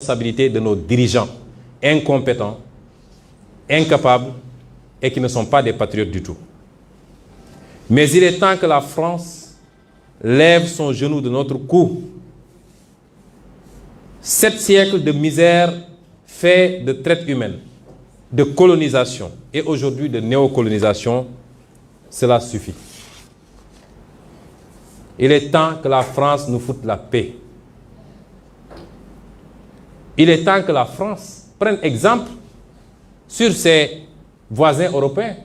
responsabilité de nos dirigeants incompétents, incapables et qui ne sont pas des patriotes du tout. Mais il est temps que la France lève son genou de notre cou. 7 siècles de misère faits de traite humaine, de colonisation et aujourd'hui de néocolonisation, cela suffit. Il est temps que la France nous foute la paix. Il est temps que la France prenne exemple sur ses voisins européens.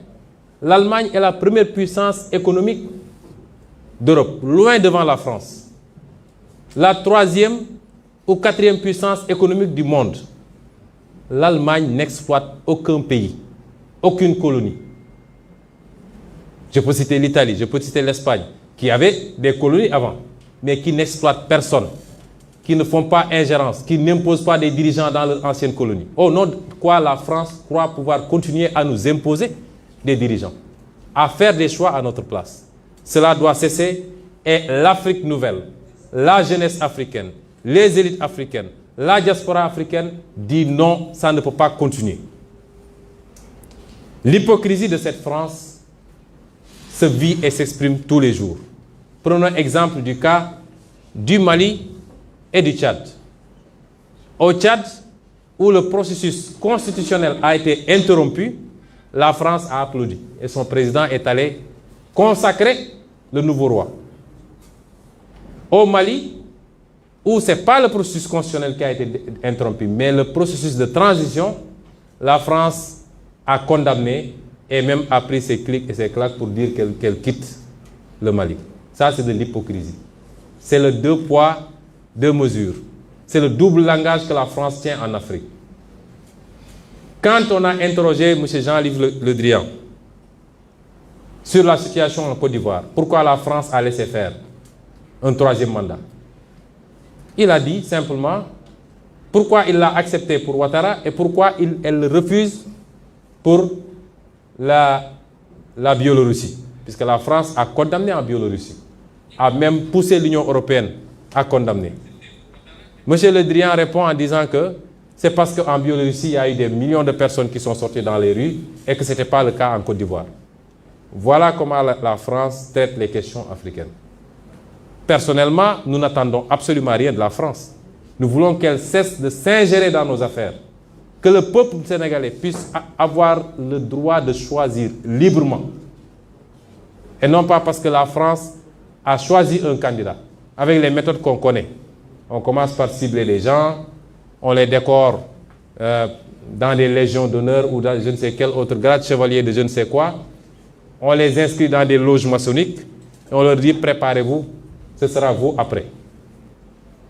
L'Allemagne est la première puissance économique d'Europe, loin devant la France. La 3e ou 4e puissance économique du monde. L'Allemagne n'exploite aucun pays, aucune colonie. Je peux citer l'Italie, je peux citer l'Espagne, qui avait des colonies avant, mais qui n'exploitent personne, qui ne font pas ingérence, qui n'imposent pas des dirigeants dans leur ancienne colonie. Au nom de quoi la France croit pouvoir continuer à nous imposer des dirigeants, à faire des choix à notre place. Cela doit cesser et l'Afrique nouvelle, la jeunesse africaine, les élites africaines, la diaspora africaine dit non, ça ne peut pas continuer. L'hypocrisie de cette France se vit et s'exprime tous les jours. Prenons exemple du cas du Mali et du Tchad. Au Tchad, où le processus constitutionnel a été interrompu, la France a applaudi et son président est allé consacrer le nouveau roi. Au Mali, où ce n'est pas le processus constitutionnel qui a été interrompu, mais le processus de transition, la France a condamné et même a pris ses clics et ses claques pour dire qu'elle quitte le Mali. Ça, c'est de l'hypocrisie. C'est le 2 poids, 2 mesures. C'est le double langage que la France tient en Afrique. Quand on a interrogé M. Jean-Yves Le Drian sur la situation en Côte d'Ivoire, pourquoi la France a laissé faire un 3e mandat, il a dit simplement pourquoi il l'a accepté pour Ouattara et pourquoi elle le refuse pour la Biélorussie. Puisque la France a condamné en Biélorussie, a même poussé l'Union européenne à condamner. M. Le Drian répond en disant que c'est parce qu'en Biélorussie, il y a eu des millions de personnes qui sont sorties dans les rues et que ce n'était pas le cas en Côte d'Ivoire. Voilà comment la France traite les questions africaines. Personnellement, nous n'attendons absolument rien de la France. Nous voulons qu'elle cesse de s'ingérer dans nos affaires. Que le peuple sénégalais puisse avoir le droit de choisir librement. Et non pas parce que la France a choisi un candidat, avec les méthodes qu'on connaît. On commence par cibler les gens, on les décore dans des légions d'honneur ou dans je ne sais quel autre grade, chevalier de je ne sais quoi. On les inscrit dans des loges maçonniques et on leur dit préparez-vous, ce sera vous après.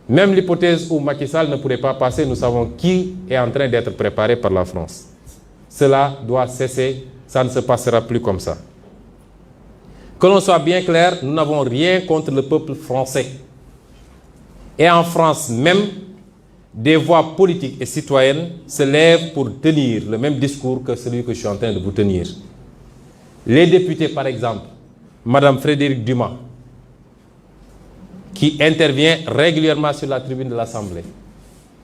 Même l'hypothèse où Macky Sall ne pourrait pas passer, nous savons qui est en train d'être préparé par la France. Cela doit cesser, ça ne se passera plus comme ça. Que l'on soit bien clair, nous n'avons rien contre le peuple français. Et en France même, des voix politiques et citoyennes se lèvent pour tenir le même discours que celui que je suis en train de vous tenir. Les députés, par exemple, Mme Frédérique Dumas, qui intervient régulièrement sur la tribune de l'Assemblée,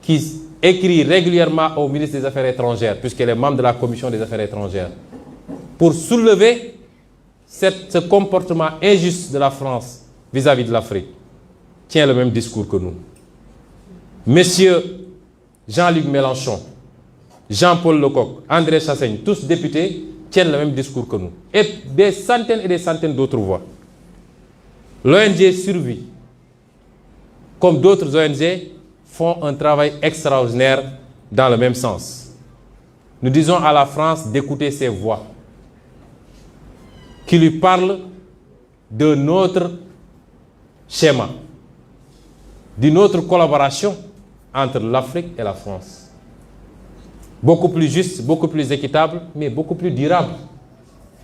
qui écrit régulièrement au ministre des Affaires étrangères, puisqu'elle est membre de la Commission des Affaires étrangères, pour soulever ce comportement injuste de la France vis-à-vis de l'Afrique, tient le même discours que nous. Messieurs Jean-Luc Mélenchon, Jean-Paul Lecoq, André Chassaigne, tous députés, tiennent le même discours que nous. Et des centaines d'autres voix. L'ONG Survie, comme d'autres ONG, font un travail extraordinaire dans le même sens. Nous disons à la France d'écouter ces voix qui lui parlent de notre schéma, d'une autre collaboration entre l'Afrique et la France. Beaucoup plus juste, beaucoup plus équitable, mais beaucoup plus durable.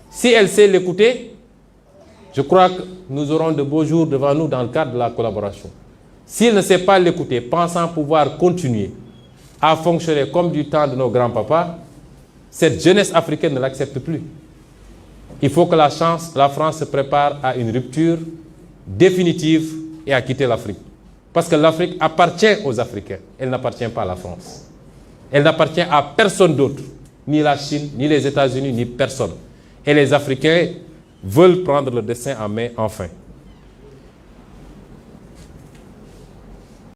Si elle sait l'écouter, je crois que nous aurons de beaux jours devant nous dans le cadre de la collaboration. S'il ne sait pas l'écouter, pensant pouvoir continuer à fonctionner comme du temps de nos grands-papas, cette jeunesse africaine ne l'accepte plus. Il faut que la France se prépare à une rupture définitive et à quitter l'Afrique. Parce que l'Afrique appartient aux Africains. Elle n'appartient pas à la France. Elle n'appartient à personne d'autre. Ni la Chine, ni les États-Unis, ni personne. Et les Africains veulent prendre le destin en main enfin.